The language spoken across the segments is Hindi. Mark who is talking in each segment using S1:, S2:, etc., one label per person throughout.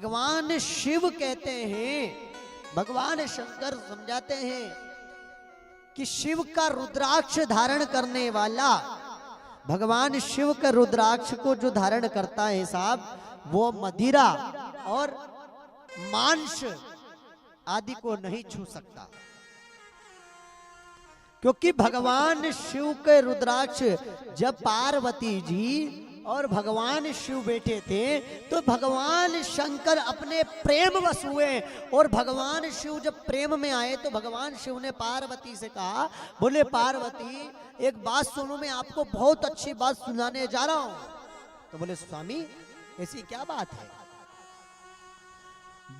S1: भगवान शिव कहते हैं, भगवान शंकर समझाते हैं कि शिव का रुद्राक्ष धारण करने वाला, भगवान शिव का रुद्राक्ष को जो धारण करता है साहब, वो मदिरा और मांस आदि को नहीं छू सकता, क्योंकि भगवान शिव के रुद्राक्ष जब पार्वती जी और भगवान शिव बैठे थे तो भगवान शंकर अपने प्रेम वश हुए, और भगवान शिव जब प्रेम में आए तो भगवान शिव ने पार्वती से कहा, बोले पार्वती एक बात सुनो, मैं आपको बहुत अच्छी बात सुनाने जा रहा हूं। तो बोले स्वामी ऐसी क्या बात है?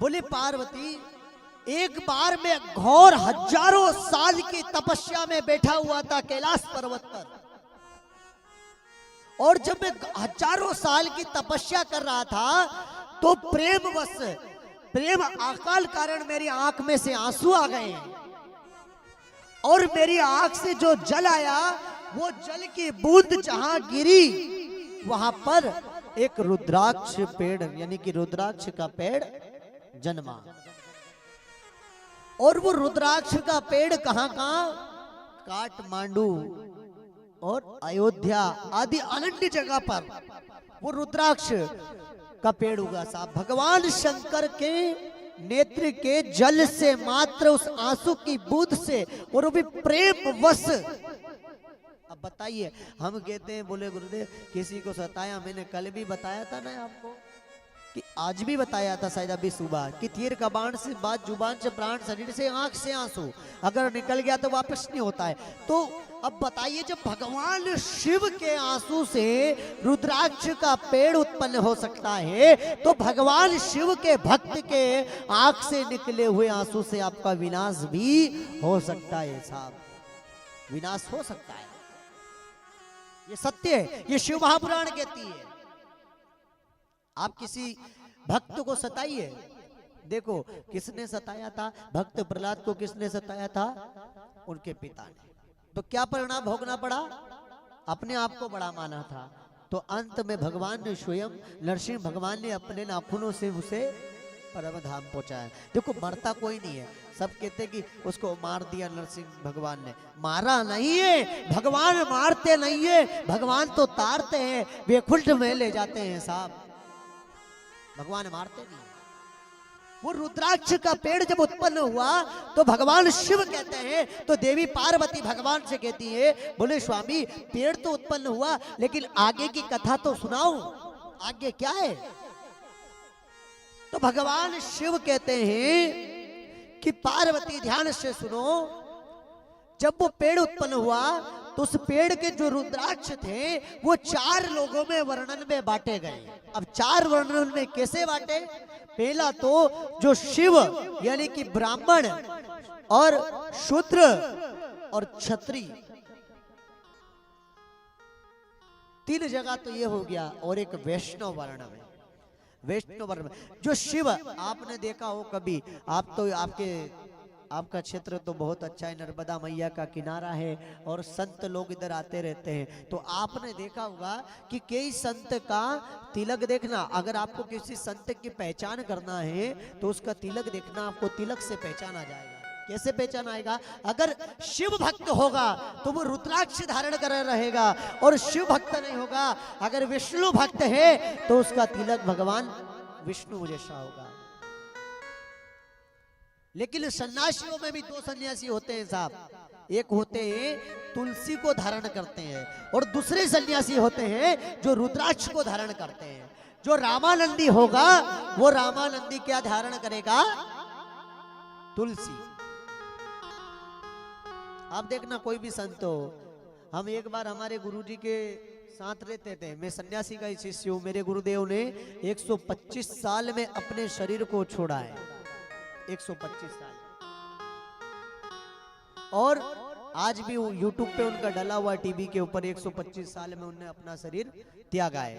S1: बोले पार्वती एक बार मैं घोर हजारों साल की तपस्या में बैठा हुआ था कैलाश पर्वत पर, और जब मैं हजारों साल की तपस्या कर रहा था तो प्रेमवश, प्रेम अकाल कारण मेरी आंख में से आंसू आ गए, और मेरी आंख से जो जल आया वो जल की बूंद जहां गिरी वहां पर एक रुद्राक्ष पेड़ यानी कि रुद्राक्ष का पेड़ जन्मा। और वो रुद्राक्ष का पेड़ कहां कहां? काठमांडू और अयोध्या आदि अनन्य जगह पर वो रुद्राक्ष का पेड़ उगा साहब। भगवान शंकर के नेत्र के जल से मात्र, उस आंसू की बूंद से, और वो भी प्रेम वश। अब बताइए, हम कहते हैं बोले गुरुदेव किसी को सताया, मैंने कल भी बताया था ना आपको, कि आज भी बताया था शायद अभी सुबह, कि तीर कबाण से बात, जुबान से प्राण, शरीर से आंख से आंसू, अगर निकल गया तो वापस नहीं होता है। तो अब बताइए, जब भगवान शिव के आंसू से रुद्राक्ष का पेड़ उत्पन्न हो सकता है, तो भगवान शिव के भक्त के आंख से निकले हुए आंसू से आपका विनाश भी हो सकता है साहब, विनाश हो सकता है। ये सत्य है, ये शिव महापुराण कहती है। आप किसी भक्त को सताइए, देखो किसने सताया था? भक्त प्रहलाद को किसने सताया था? उनके पिता ने। तो क्या परिणाम भोगना पड़ा? अपने आप को बड़ा माना था, तो अंत में भगवान ने स्वयं, नरसिंह भगवान ने अपने नाखूनों से उसे परम धाम पहुंचाया। देखो मरता कोई नहीं है, सब कहते कि उसको मार दिया नरसिंह भगवान ने, मारा नहीं है। भगवान मारते नहीं है, भगवान तो तारते हैं, बेखुल्ट में ले जाते हैं साहब, भगवान मारते नहीं। वो रुद्राक्ष का पेड़ जब उत्पन्न हुआ तो भगवान शिव कहते हैं, तो देवी पार्वती भगवान से कहती है, बोले स्वामी पेड़ तो उत्पन्न हुआ, लेकिन आगे की कथा तो सुनाओ, आगे क्या है? तो भगवान शिव कहते हैं कि पार्वती ध्यान से सुनो, जब वो पेड़ उत्पन्न हुआ तो उस पेड़ के जो रुद्राक्ष थे वो 4 लोगों में वर्णन में बांटे गए। अब 4 वर्णन में कैसे बांटे? पहला तो जो शिव यानी कि ब्राह्मण और शूद्र और क्षत्रिय, 3 जगह तो ये हो गया, और एक वैष्णव वर्ण में। वैष्णव वर्ण में जो शिव, आपने देखा हो कभी, आप तो आपका क्षेत्र तो बहुत अच्छा है, नर्मदा मैया का किनारा है और संत लोग इधर आते रहते हैं, तो आपने देखा होगा कि कई संत का तिलक देखना, अगर आपको किसी संत की पहचान करना है तो उसका तिलक देखना, आपको तिलक से पहचाना जाएगा। कैसे पहचान आएगा? अगर शिव भक्त होगा तो वो रुद्राक्ष धारण कर रहेगा, और शिव भक्त नहीं होगा, अगर विष्णु भक्त है तो उसका तिलक भगवान विष्णु जैसा होगा। लेकिन सन्यासियों में भी 2 सन्यासी होते हैं साहब, एक होते हैं तुलसी को धारण करते हैं, और दूसरे सन्यासी होते हैं जो रुद्राक्ष को धारण करते हैं। जो रामानंदी होगा वो रामानंदी क्या धारण करेगा? तुलसी। आप देखना कोई भी संत हो, हम एक बार हमारे गुरुजी के साथ रहते थे, मैं सन्यासी का ही शिष्य हूं, मेरे गुरुदेव ने 125 साल में अपने शरीर को छोड़ा है, 125 साल, और आज भी यूट्यूब पे उनका डला हुआ टीवी के ऊपर 125 साल में उन्होंने अपना शरीर त्यागा है।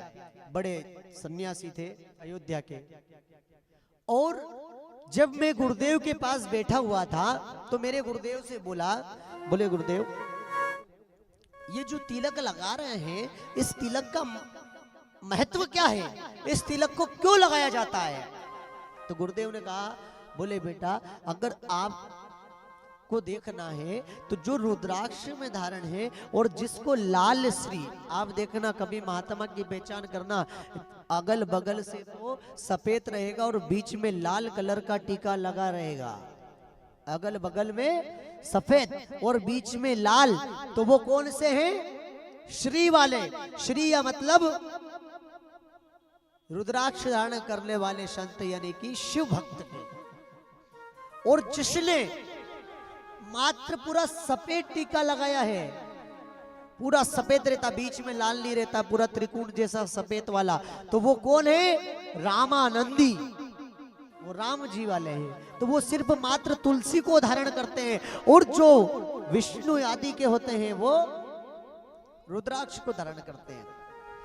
S1: बड़े सन्यासी थे अयोध्या के। और जब मैं गुरुदेव के पास बैठा हुआ था तो मेरे गुरुदेव से बोले गुरुदेव ये जो तिलक लगा रहे हैं, इस तिलक का महत्व क्या है? इस तिलक को क्यों लगाया जाता है? तो गुरुदेव ने कहा, बोले बेटा अगर आप को देखना है तो जो रुद्राक्ष में धारण है और जिसको लाल श्री, आप देखना कभी महात्मा की पहचान करना, अगल बगल से तो सफेद रहेगा और बीच में लाल कलर का टीका लगा रहेगा, अगल बगल में सफेद और बीच में लाल, तो वो कौन से हैं? श्री वाले। श्री या मतलब रुद्राक्ष धारण करने वाले संत, यानी कि शिव भक्त के। और जिसने मात्र पूरा सफेद टीका लगाया है, पूरा सफेद रहता, बीच में लाल नहीं रहता, पूरा त्रिकोण जैसा सफेद वाला, तो वो कौन है? रामानंदी, वो राम जी वाले हैं। तो वो सिर्फ मात्र तुलसी को धारण करते हैं, और जो विष्णु आदि के होते हैं वो रुद्राक्ष को धारण करते हैं।